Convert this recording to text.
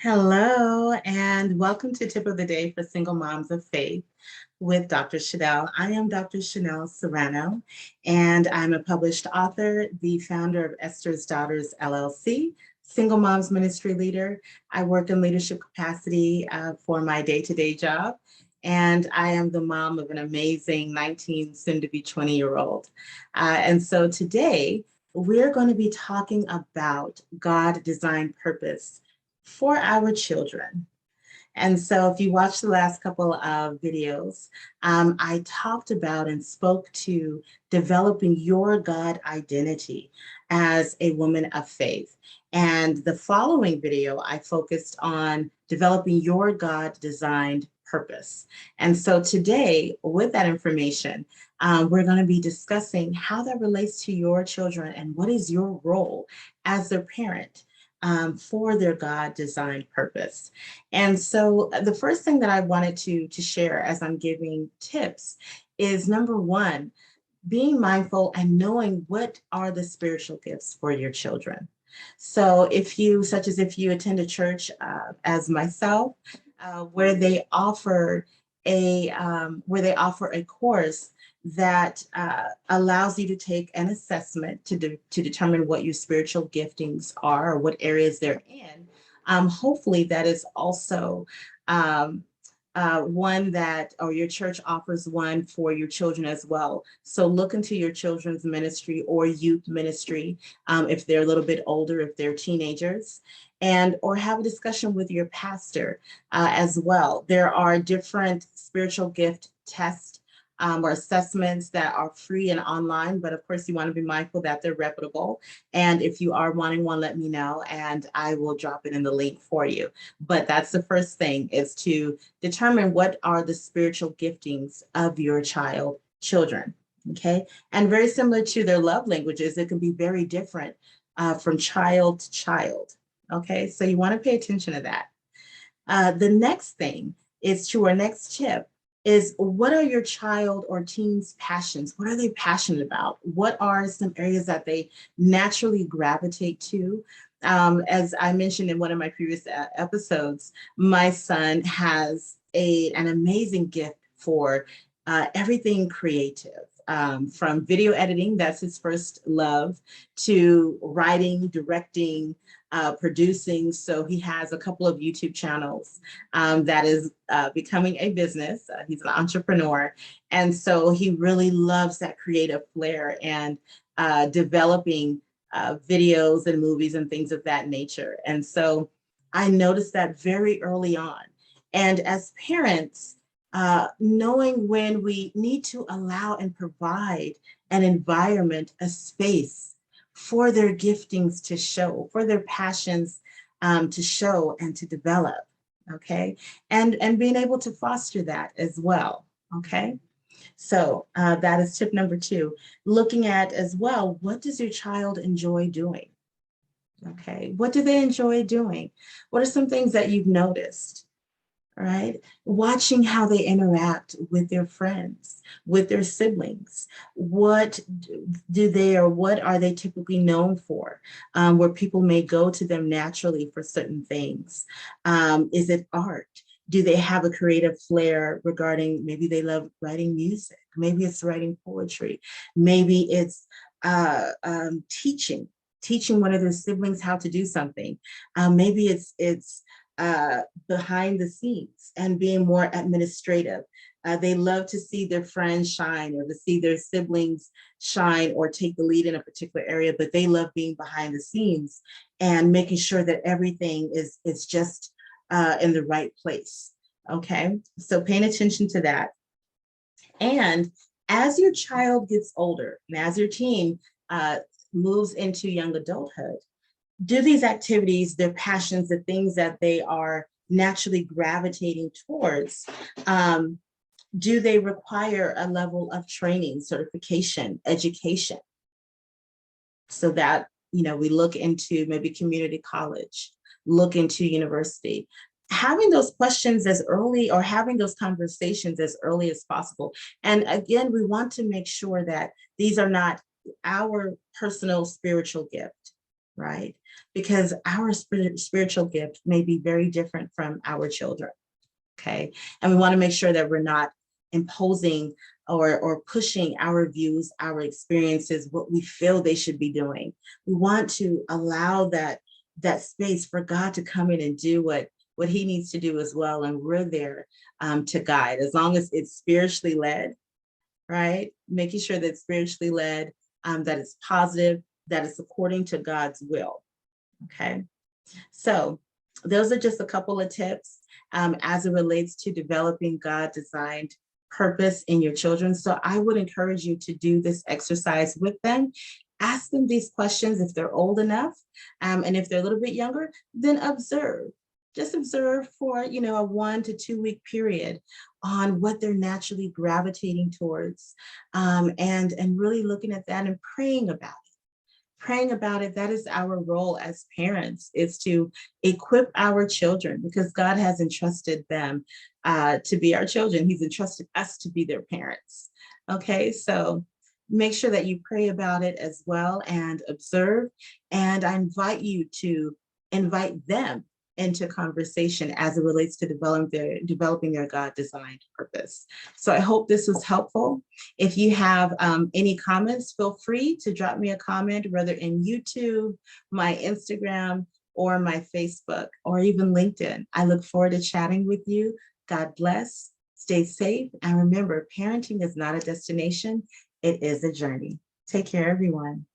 Hello, and welcome to Tip of the Day for Single Moms of Faith with Dr. Chanel. I am Dr. Chanel Serano, and I'm a published author, the founder of Esther's Daughters LLC, single moms ministry leader. I work in leadership capacity for my day-to-day job, and I am the mom of an amazing 19, soon to be 20-year-old. And so today, we're going to be talking about God-designed purpose for our children. And so if you watch the last couple of videos, I talked about and spoke to developing your God identity as a woman of faith. And the following video, I focused on developing your God-designed purpose. And so today, with that information, we're going to be discussing how that relates to your children and what is your role as their parent for their God-designed purpose. And so the first thing that I wanted to share as I'm giving tips is number one, being mindful and knowing what are the spiritual gifts for your children. So if you, such as if you attend a church as myself, where they offer a course that allows you to take an assessment to determine what your spiritual giftings are or what areas they're in. Hopefully that is also one that, or your church offers one for your children as well. So look into your children's ministry or youth ministry if they're a little bit older, if they're teenagers, and or have a discussion with your pastor as well. There are different spiritual gift tests or assessments that are free and online, but of course you want to be mindful that they're reputable. And if you are wanting one, let me know and I will drop it in the link for you. But that's the first thing, is to determine what are the spiritual giftings of your children, okay? And very similar to their love languages, it can be very different from child to child, okay? So you want to pay attention to that. The next thing is to our next tip is, what are your child or teen's passions? What are they passionate about? What are some areas that they naturally gravitate to? As I mentioned in one of my previous episodes, my son has an amazing gift for everything creative. From video editing, that's his first love, to writing, directing, producing. So he has a couple of YouTube channels that is becoming a business. He's an entrepreneur. And so he really loves that creative flair and developing videos and movies and things of that nature. And so I noticed that very early on. And as parents, knowing when we need to allow and provide an environment, a space for their giftings to show, for their passions to show and to develop, okay? And being able to foster that as well, okay? So that is tip number two. Looking at as well, what does your child enjoy doing? Okay, what do they enjoy doing? What are some things that you've noticed? Right? Watching how they interact with their friends, with their siblings. What do they, or what are they typically known for? Where people may go to them naturally for certain things. Is it art? Do they have a creative flair regarding, maybe they love writing music, maybe it's writing poetry, maybe it's teaching one of their siblings how to do something. Maybe it's behind the scenes and being more administrative. They love to see their friends shine or to see their siblings shine or take the lead in a particular area, but they love being behind the scenes and making sure that everything is just in the right place, okay? So paying attention to that. And as your child gets older and as your teen moves into young adulthood, do these activities, their passions, the things that they are naturally gravitating towards, do they require a level of training, certification, education? So that, you know, we look into maybe community college, look into university. Having those questions as early, or having those conversations as early as possible. And again, we want to make sure that these are not our personal spiritual gift. right? Because our spiritual gift may be very different from our children, okay? And we want to make sure that we're not imposing or pushing our views, our experiences, what we feel they should be doing. We want to allow that space for God to come in and do what he needs to do as well. And we're there to guide, as long as it's spiritually led, right? Making sure that it's spiritually led, that it's positive, that it's according to God's will, okay? So those are just a couple of tips as it relates to developing God-designed purpose in your children. So I would encourage you to do this exercise with them. Ask them these questions if they're old enough, and if they're a little bit younger, then observe. Just observe for, a 1 to 2 week period on what they're naturally gravitating towards, and really looking at that and praying about it. That is our role as parents, is to equip our children, because God has entrusted them to be our children. He's entrusted us to be their parents. Okay, so make sure that you pray about it as well and observe. And I invite you to invite them into conversation as it relates to developing their God-designed purpose. So I hope this was helpful. If you have any comments, feel free to drop me a comment, whether in YouTube, my Instagram, or my Facebook, or even LinkedIn. I look forward to chatting with you. God bless, stay safe, and remember, parenting is not a destination, it is a journey. Take care, everyone.